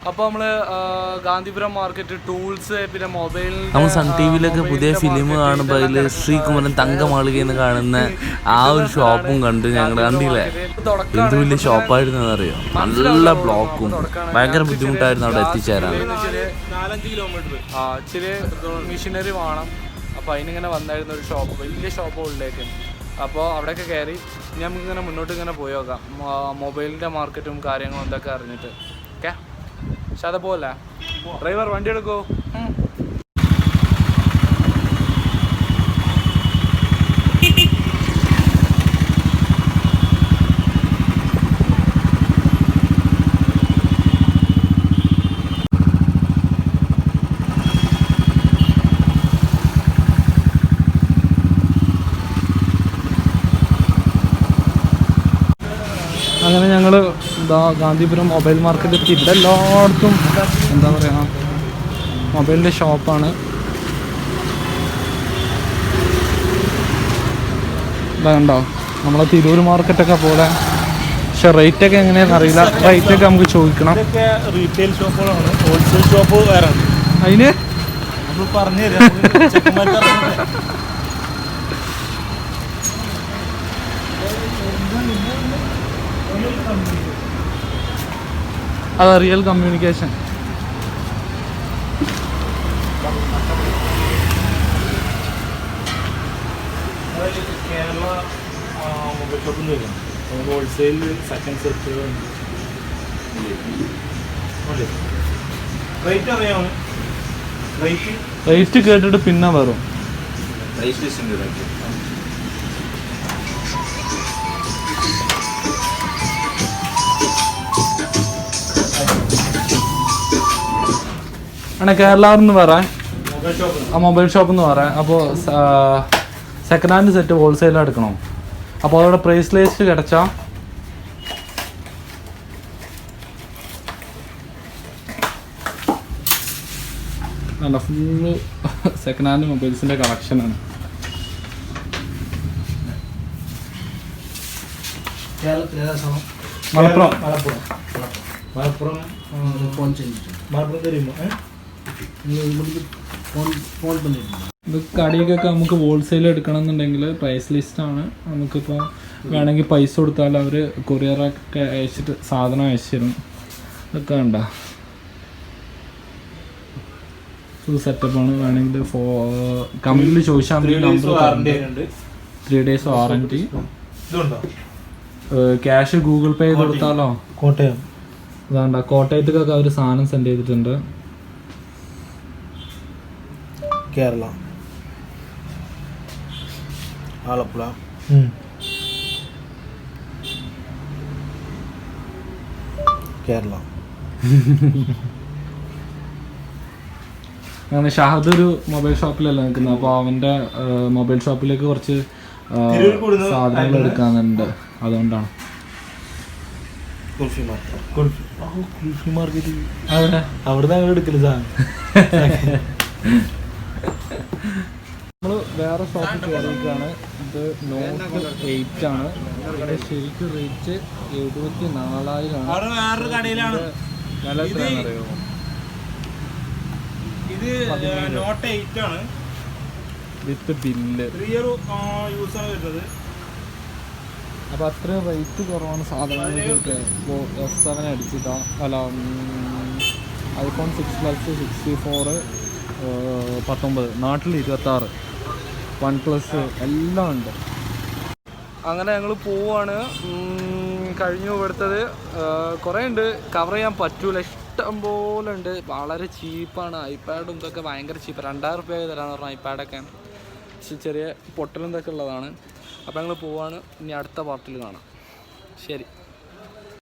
അപ്പോൾ നമ്മൾ Gandhipuram market tools പിന്നെ മൊബൈൽ നമ്മൾ സൺ ടി വിയിലൊക്കെ പുതിയ ഫിലിം കാണുമ്പോൾ അതിൽ ശ്രീകുമാരൻ തങ്കമാളികയെന്ന് കാണുന്ന ആ ഒരു ഷോപ്പും കണ്ട് ഞങ്ങൾ കണ്ടില്ലേ. എന്ത് വലിയ ഷോപ്പായിരുന്നു അറിയോ. നല്ല ബ്ലോക്കും ഭയങ്കര ബുദ്ധിമുട്ടായിരുന്നു അവിടെ എത്തിച്ചേരാൻ. 4-5 കിലോമീറ്റർ ഇച്ചിരി മെഷീനറി വേണം. അപ്പോൾ അതിനിങ്ങനെ വന്നായിരുന്നു ഒരു ഷോപ്പ്, വലിയ ഷോപ്പ് ഉള്ളിലേക്ക്. അപ്പോൾ അവിടെയൊക്കെ കയറി നമുക്കിങ്ങനെ മുന്നോട്ട് ഇങ്ങനെ പോയി നോക്കാം, മൊബൈലിൻ്റെ മാർക്കറ്റും കാര്യങ്ങളും എന്തൊക്കെ അറിഞ്ഞിട്ട്. ഓക്കെ, പക്ഷെ അത് പോലെ ഡ്രൈവർ വണ്ടി എടുക്കൂ. അങ്ങനെ ഞങ്ങൾ ഗാന്ധിപുരം മൊബൈൽ മാർക്കറ്റ് എത്തി. ഇവിടെ എല്ലായിടത്തും എന്താ പറയുക, മൊബൈലിൻ്റെ ഷോപ്പാണ്. ഇതുണ്ടോ നമ്മളെ തിരൂർ മാർക്കറ്റൊക്കെ പോലെ. പക്ഷെ റേറ്റൊക്കെ എങ്ങനെയാണെന്ന് അറിയില്ല. റേറ്റൊക്കെ നമുക്ക് ചോദിക്കണം. റീറ്റെയിൽ ഷോപ്പുകളാണ്, ഹോൾസെയിൽ ഷോപ്പ് വേറെ. അതിന് നമ്മൾ പറഞ്ഞു തരാം. അതാ റിയൽ കമ്മ്യൂണിക്കേഷൻ. കേരള മൊബൈൽ ഷോപ്പിൽ നിന്ന് വരും. ഹോൾസെയിൽ സെക്കൻഡ് സെറ്റ് റേറ്റ് അറിയാമോ? റേറ്റ് കേട്ടിട്ട് പിന്നെ വരും. ആണ് കേരളന്ന് പറയാം, ആ മൊബൈൽ ഷോപ്പ് എന്ന് പറയാം. അപ്പോൾ സെക്കൻഡ് ഹാൻഡ് സെറ്റ് ഹോൾസെയിൽ എടുക്കണം. അപ്പോൾ അതോടെ പ്രൈസ് ലിസ്റ്റ് കിടച്ചാൽ അല്ല, ഫുള്ള് സെക്കൻഡ് ഹാൻഡ് മൊബൈൽസിൻ്റെ കളക്ഷനാണ്. മലപ്പുറം ഇത് കടയിലൊക്കെ നമുക്ക് ഹോൾസെയിൽ എടുക്കണം എന്നുണ്ടെങ്കിൽ പ്രൈസ് ലിസ്റ്റാണ്. നമുക്കിപ്പോൾ വേണമെങ്കിൽ പൈസ കൊടുത്താൽ അവർ കൊറിയറൊക്കെ അയച്ചിട്ട് സാധനം അയച്ചു തരും. ഇതൊക്കെ വേണ്ട ഫുൾ സെറ്റപ്പാണ്. വേണമെങ്കിൽ കമ്പനിയിൽ ചോദിച്ചാൽ മതി. Number 3 days warranty. Cash Google Pay കൊടുത്താലോ? കോട്ടയം അതാണ്ട കോട്ടയത്തേക്കൊക്കെ അവർ സാധനം സെൻഡ് ചെയ്തിട്ടുണ്ട്. കേരള ആലപ്പുഴ കേരള. അങ്ങനെ ഷാഹദ് ഒരു മൊബൈൽ ഷോപ്പിലല്ല നിൽക്കുന്നത്. അപ്പോൾ അവൻ്റെ മൊബൈൽ ഷോപ്പിലേക്ക് കുറച്ച് സാധനങ്ങൾ എടുക്കാനുണ്ട്. അതുകൊണ്ടാണ് അവിടെ എടുക്കല് സാധനം. നമ്മൾ വേറെ ഷോപ്പിൽ കയറിയിരിക്കുകയാണ്. ഇത് നോട്ട് 8 ആണ്. ഇവിടെ ശരിക്കും റേറ്റ് 74,000 വില എത്രയാണെന്നറിയോ? ഇത് നോട്ട് 8 ആണ് വിത്ത് ബില്ല്. യൂസ് ആണ് വരുന്നത്. അപ്പോൾ അത്ര റേറ്റ് കുറവാണ് സാധനങ്ങൾക്ക്. ഇപ്പോൾ S7 അടിച്ചിട്ടാ, അല്ല iPhone 6 Plus 64 19, നാട്ടിൽ 26, OnePlus എല്ലാം ഉണ്ട്. അങ്ങനെ ഞങ്ങൾ പോവാണ്. കഴിഞ്ഞു ഇവിടുത്തത് കുറേ ഉണ്ട്, കവർ ചെയ്യാൻ പറ്റൂല, ഇഷ്ടം പോലെ ഉണ്ട്. വളരെ ചീപ്പാണ്. ഐപാഡും ഇതൊക്കെ ഭയങ്കര ചീപ്പ്. 2000 രൂപ തരാമെന്ന് പറഞ്ഞാൽ ഐപാഡൊക്കെ. പക്ഷെ ചെറിയ പൊട്ടലും ഇതൊക്കെ ഉള്ളതാണ്. അപ്പോൾ ഞങ്ങൾ പോവാണ്. ഇനി അടുത്ത പാർട്ടിൽ കാണാം. ശരി.